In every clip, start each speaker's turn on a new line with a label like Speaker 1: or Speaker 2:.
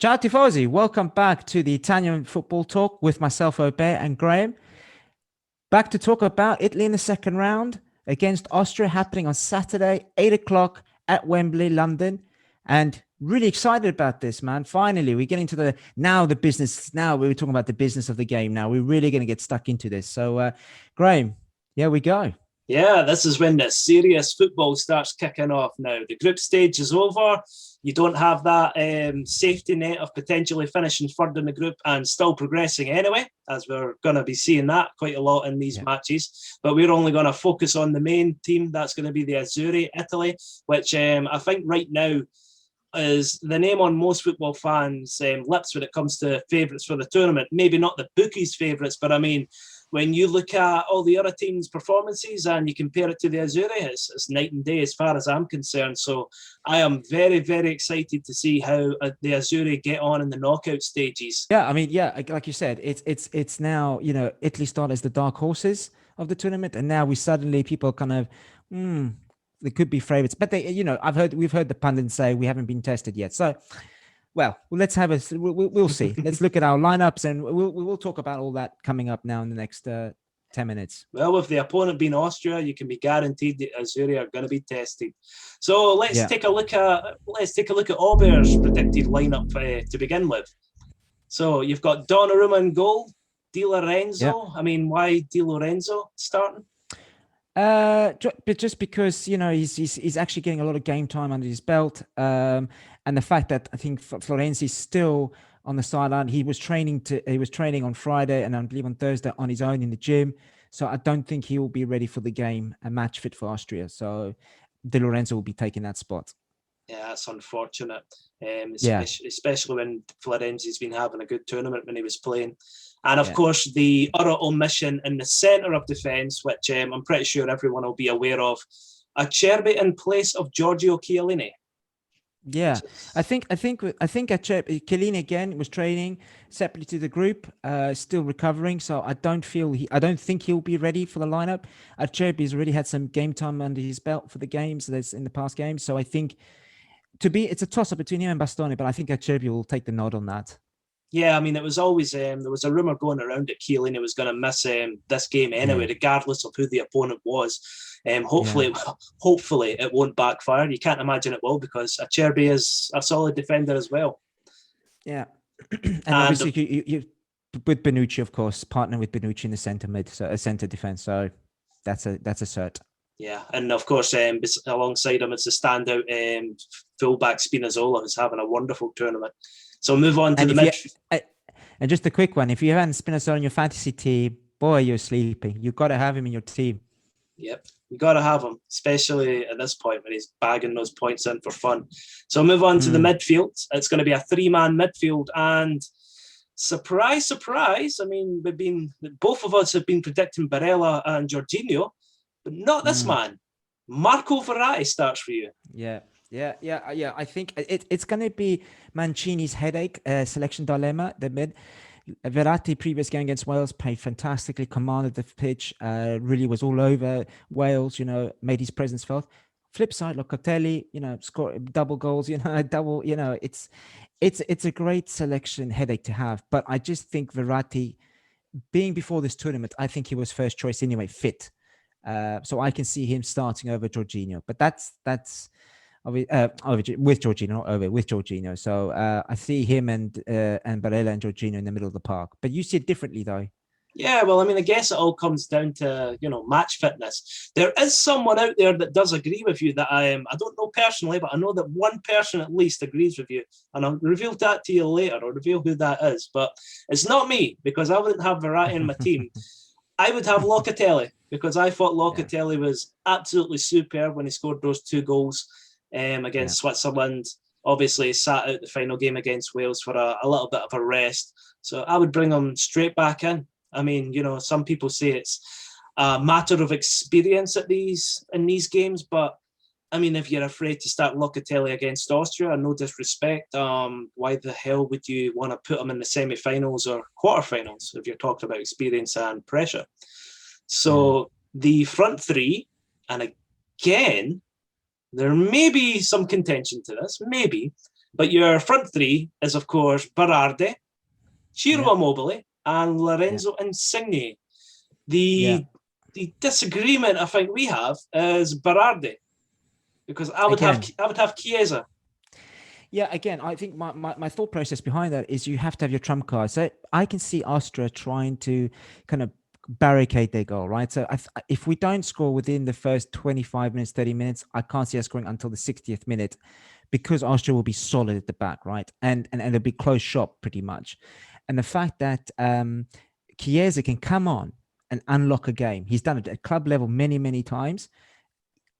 Speaker 1: Ciao Tifosi, welcome back to the Italian Football Talk with myself, Auber and Graham. Back to talk about Italy in the second round against Austria happening on Saturday, 8 o'clock at Wembley, London. And really excited about this, man. Finally, we're getting to the business. Now we're talking about the business of the game now. We're really going to get stuck into this. So, Graham, here we go.
Speaker 2: Yeah, this is when the serious football starts kicking off now. The group stage is over. You don't have that safety net of potentially finishing third in the group and still progressing anyway, as we're going to be seeing that quite a lot in these matches. But we're only going to focus on the main team. That's going to be the Azzurri, Italy, which I think right now is the name on most football fans' lips when it comes to favourites for the tournament. Maybe not the bookies' favourites, but I mean, when you look at all the other teams' performances and you compare it to the Azzurri, it's night and day as far as I'm concerned. So I am very, very excited to see how the Azzurri get on in the knockout stages.
Speaker 1: Yeah, I mean, yeah, like you said, it's now, Italy start as the dark horses of the tournament, and now people kind of, they could be favorites, but we've heard the pundits say we haven't been tested yet. So, well, let's have we'll see. Let's look at our lineups, and we'll talk about all that coming up now in the next 10 minutes.
Speaker 2: Well, with the opponent being Austria, you can be guaranteed the Azzurri are going to be tested. So let's take a look at Auber's predicted lineup to begin with. So you've got Donnarumma in goal, Di Lorenzo. I mean, why Di Lorenzo starting?
Speaker 1: But just because he's actually getting a lot of game time under his belt, and the fact that I think Florenzi's still on the sideline. He was training on Friday and I believe on Thursday on his own in the gym. So I don't think he will be ready for the game, a match fit for Austria. So Di Lorenzo will be taking that spot.
Speaker 2: Yeah, that's unfortunate. Especially when Florenzi's been having a good tournament when he was playing. And of course, the other omission in the centre of defence, which I'm pretty sure everyone will be aware of, Acerbi in place of Giorgio Chiellini.
Speaker 1: Yeah, I think Chiellini again was training separately to the group, still recovering. So I don't think he'll be ready for the lineup. Acerbi's already had some game time under his belt for the games that's in the past games. So I think it's a toss up between him and Bastoni, but I think Acerbi will take the nod on that.
Speaker 2: Yeah, I mean, it was always there was a rumor going around that Chiellini was going to miss this game anyway, regardless of who the opponent was. Hopefully it won't backfire. You can't imagine it will, because Acerbi is a solid defender as well.
Speaker 1: Yeah, and obviously you with Bonucci, of course, partner with Bonucci in the centre defense. So that's a cert.
Speaker 2: Yeah, and of course, alongside him, it's the standout fullback Spinazzola, who's having a wonderful tournament. So move on to the midfield.
Speaker 1: And just a quick one: if you haven't Spinazzola in your fantasy team, boy, you're sleeping. You've got to have him in your team.
Speaker 2: Yep, you got to have him, especially at this point when he's bagging those points in for fun. So move on to the midfield. It's going to be a 3-man midfield, and surprise, surprise. I mean, both of us have been predicting Barella and Jorginho, but not this man. Marco Verratti starts for you.
Speaker 1: Yeah. I think it's going to be Mancini's headache, selection dilemma. The mid Verratti, previous game against Wales, played fantastically, commanded the pitch, really was all over Wales. Made his presence felt. Flip side, Locatelli, scored double goals. It's a great selection headache to have. But I just think Verratti, being before this tournament, I think he was first choice anyway, fit. So I can see him starting over Jorginho. But that's. With Jorginho, not over with Jorginho. So I see him and Barella and Jorginho in the middle of the park. But you see it differently, though.
Speaker 2: Yeah, well, I mean, I guess it all comes down to match fitness. There is someone out there that does agree with you that I don't know personally, but I know that one person at least agrees with you, and I'll reveal that to you later. I'll reveal who that is, but it's not me, because I wouldn't have Verratti in my team. I would have Locatelli, because I thought Locatelli was absolutely superb when he scored those 2 goals. Against Switzerland. Obviously sat out the final game against Wales for a little bit of a rest, so I would bring him straight back in. I mean, some people say it's a matter of experience in these games, but I mean, if you're afraid to start Locatelli against Austria, no disrespect, why the hell would you want to put him in the semi-finals or quarterfinals if you're talking about experience and pressure? So the front three, and again, there may be some contention to this, maybe, But your front three is, of course, Berardi, Ciro Immobile, and Lorenzo Insigne. The disagreement I think we have is Berardi, because I would have Chiesa.
Speaker 1: Yeah, again, I think my thought process behind that is you have to have your trump card. So I can see Austria trying to kind of barricade their goal, right? So if we don't score within the first 25 minutes, 30 minutes, I can't see us scoring until the 60th minute, because Austria will be solid at the back, right? And it'll be close shop pretty much. And the fact that Chiesa can come on and unlock a game. He's done it at club level many, many times.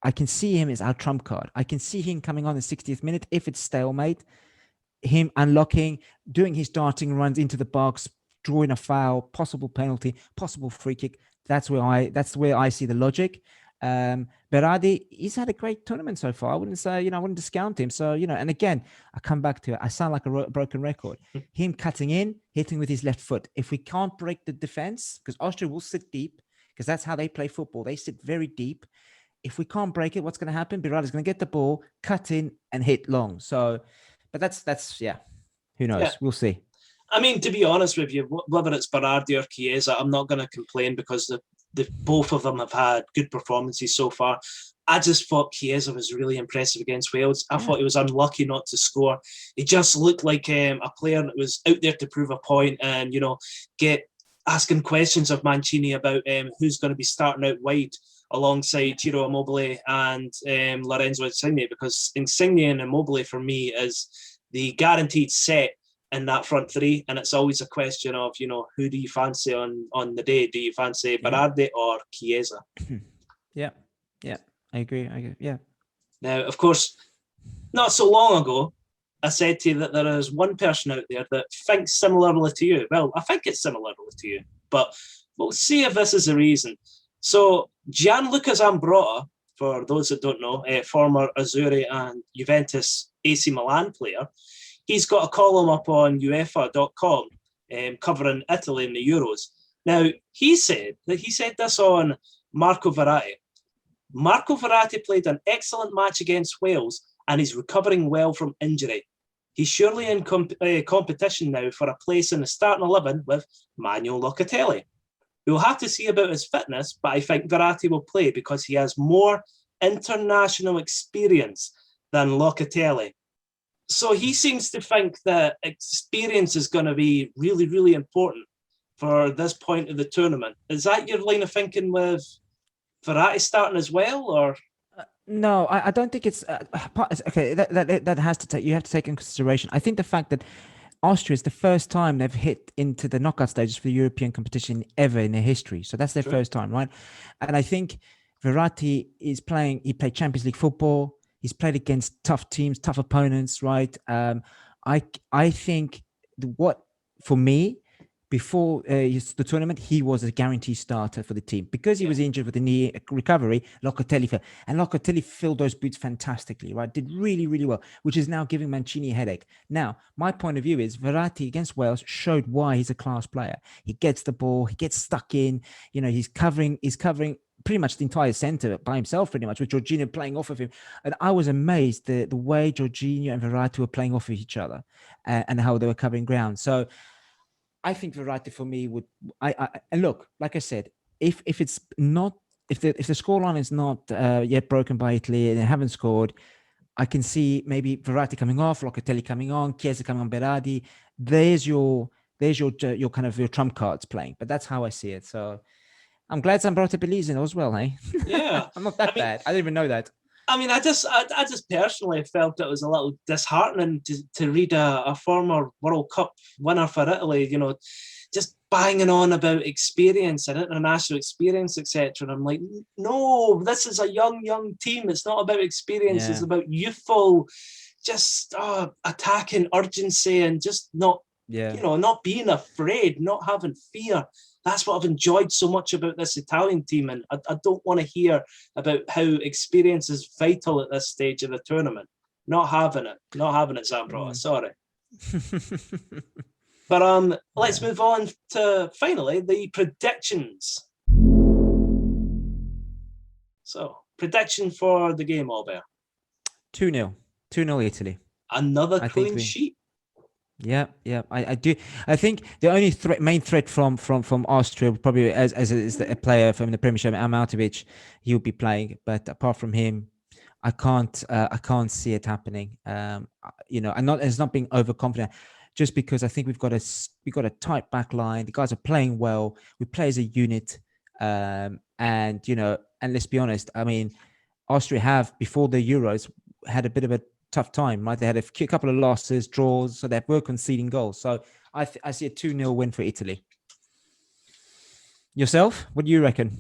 Speaker 1: I can see him as our trump card. I can see him coming on the 60th minute if it's stalemate, him unlocking, doing his darting runs into the box, drawing a foul, possible penalty, possible free kick. That's where I see the logic. Berardi, he's had a great tournament so far. I wouldn't say, I wouldn't discount him. So, and again, I come back to it. I sound like a broken record. Him cutting in, hitting with his left foot. If we can't break the defense, because Austria will sit deep, because that's how they play football. They sit very deep. If we can't break it, what's going to happen? Berardi's going to get the ball, cut in, and hit long. So, but that's who knows? Yeah. We'll see.
Speaker 2: I mean, to be honest with you, whether it's Berardi or Chiesa, I'm not going to complain, because both of them have had good performances so far. I just thought Chiesa was really impressive against Wales. I thought he was unlucky not to score. He just looked like a player that was out there to prove a point and, get asking questions of Mancini about who's going to be starting out wide alongside Ciro Immobile and Lorenzo Insigne, because Insigne and Immobile for me is the guaranteed set in that front three, and it's always a question of who do you fancy on the day? Do you fancy Berardi or Chiesa?
Speaker 1: Yeah, I agree. Yeah.
Speaker 2: Now, of course, not so long ago, I said to you that there is one person out there that thinks similarly to you. Well, I think it's similarly to you, but we'll see if this is the reason. So Gianluca Zambrotta, for those that don't know, a former Azzurri and Juventus AC Milan player, he's got a column up on UEFA.com covering Italy in the Euros. Now, he said this on Marco Verratti. Marco Verratti played an excellent match against Wales and he's recovering well from injury. He's surely in competition now for a place in the starting 11 with Manuel Locatelli. We'll have to see about his fitness, but I think Verratti will play because he has more international experience than Locatelli. So he seems to think that experience is going to be really, really important for this point of the tournament. Is that your line of thinking with Verratti starting as well, or?
Speaker 1: No, I don't think it's okay. That has to take, you have to take in consideration. I think the fact that Austria is the first time they've hit into the knockout stages for the European competition ever in their history. So that's their first time, right? And I think Verratti is playing. He played Champions League football. He's played against tough teams, tough opponents, right? I think what, for me, before the tournament, he was a guaranteed starter for the team because he was injured with the knee recovery. Locatelli filled those boots fantastically, right? Did really, really well, which is now giving Mancini a headache. Now, my point of view is Verratti against Wales showed why he's a class player. He gets the ball, he gets stuck in, he's covering pretty much the entire center by himself, pretty much, with Jorginho playing off of him. And I was amazed the way Jorginho and Verratti were playing off of each other and how they were covering ground. So I think Verratti for me would. And look, like I said, if it's not, if the scoreline is not yet broken by Italy and they haven't scored, I can see maybe Verratti coming off, Locatelli coming on, Chiesa coming on, Berardi. There's your kind of your trump cards playing. But that's how I see it. So I'm glad Zambrotta believes in it as well, hey?
Speaker 2: Yeah.
Speaker 1: I'm not that bad. I didn't even know that.
Speaker 2: I mean, I just personally felt it was a little disheartening to read a former World Cup winner for Italy, just banging on about experience and international experience, etc. And I'm like, no, this is a young team. It's not about experience. Yeah. It's about youthful, just attacking urgency and just not, not being afraid, not having fear. That's what I've enjoyed so much about this Italian team. And I don't want to hear about how experience is vital at this stage of the tournament. Not having it, Zambrotta. Sorry. But let's move on to, finally, the predictions. So, prediction for the game, Auber.
Speaker 1: 2-0. 2-0 Italy.
Speaker 2: another
Speaker 1: I think
Speaker 2: clean sheet.
Speaker 1: Yeah, yeah, I do. I think the only main threat from Austria probably as is a player from the Premiership, Arnautovic, he'll be playing. But apart from him, I can't see it happening. You know, and not it's not being overconfident, just because I think we've got a tight back line. The guys are playing well. We play as a unit, and you know, and let's be honest. I mean, Austria have before the Euros had a bit of a tough time, right? They had a couple of losses, draws, so they were conceding goals. So I see a 2-0 win for Italy. Yourself, what do you reckon?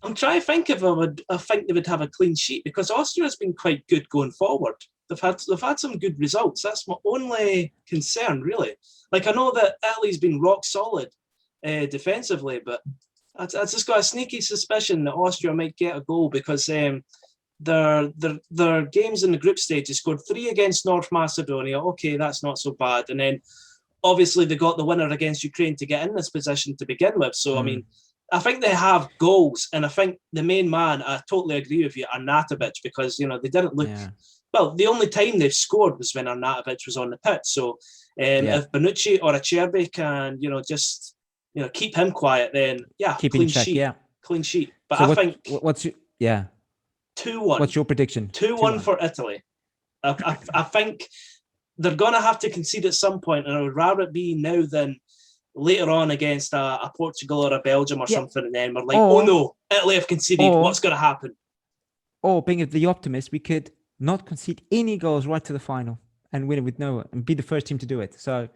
Speaker 2: I'm trying to think if I think they would have a clean sheet, because Austria's been quite good going forward. They've had some good results. That's my only concern, really. Like, I know that Italy's been rock solid defensively, but I just got a sneaky suspicion that Austria might get a goal, because their games in the group stage, they scored 3 against North Macedonia. Okay, that's not so bad. And then obviously they got the winner against Ukraine to get in this position to begin with. So, I mean, I think they have goals. And I think the main man, I totally agree with you, Arnautovic, because, you know, they didn't look... Yeah. Well, the only time they've scored was when Arnautovic was on the pitch. So if Bonucci or Acerbi can, you know, just, you know, keep him quiet, then, yeah,
Speaker 1: keep clean sheet. Yeah.
Speaker 2: Clean sheet. But
Speaker 1: so
Speaker 2: I think...
Speaker 1: What's your... Yeah.
Speaker 2: 2-1.
Speaker 1: What's your prediction?
Speaker 2: 2-1 for Italy. I think they're going to have to concede at some point, and I would rather it be now than later on against a Portugal or a Belgium or something, and then we're like, oh no, Italy have conceded, what's going to happen?
Speaker 1: Or being the optimist, we could not concede any goals right to the final and win it with no, and be the first team to do it. So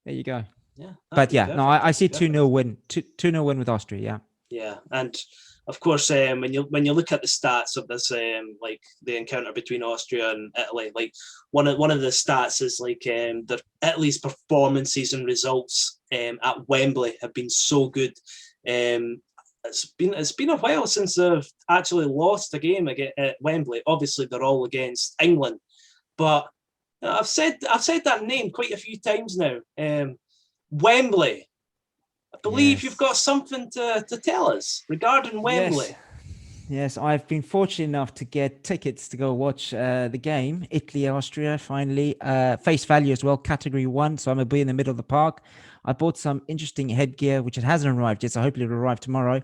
Speaker 1: there you go.
Speaker 2: Yeah.
Speaker 1: But yeah, no, I see 2-0 win, 2-0 win with Austria. Yeah.
Speaker 2: Yeah, and of course, when you look at the stats of this, like the encounter between Austria and Italy, like one of the stats is like the Italy's performances and results at Wembley have been so good. It's been a while since they've actually lost a game at Wembley. Obviously, they're all against England, but I've said that name quite a few times now. Wembley. I believe you've got something to tell us regarding Wembley.
Speaker 1: Yes, I've been fortunate enough to get tickets to go watch the game, Italy-Austria, finally. Face value as well, category 1, so I'm going to be in the middle of the park. I bought some interesting headgear, which it hasn't arrived yet, so hopefully it'll arrive tomorrow.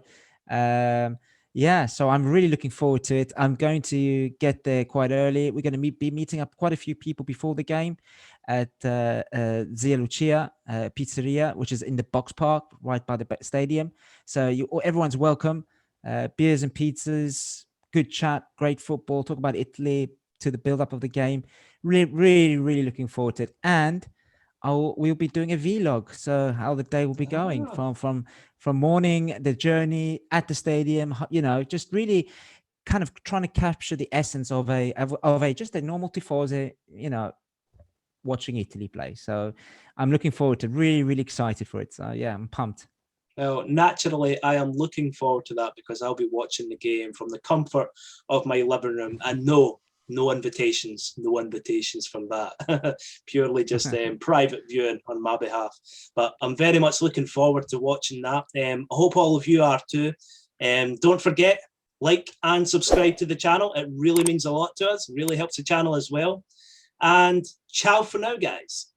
Speaker 1: Yeah, so I'm really looking forward to it. I'm going to get there quite early. We're going to be meeting up quite a few people before the game at Zia Lucia Pizzeria, which is in the box park right by the stadium. So everyone's welcome. Beers and pizzas, good chat, great football, talk about Italy to the build-up of the game. Really, really, really looking forward to it. And we'll be doing a vlog, so how the day will be going from morning, the journey at the stadium, you know, just really kind of trying to capture the essence of a just a normal tifosi, you know, watching Italy play. So I'm looking forward to really, really excited for it. So yeah, I'm pumped.
Speaker 2: Well, naturally, I am looking forward to that, because I'll be watching the game from the comfort of my living room, and no invitations from that. Purely just private viewing on my behalf. But I'm very much looking forward to watching that. I hope all of you are too. Don't forget, like and subscribe to the channel. It really means a lot to us. It really helps the channel as well. And ciao for now, guys.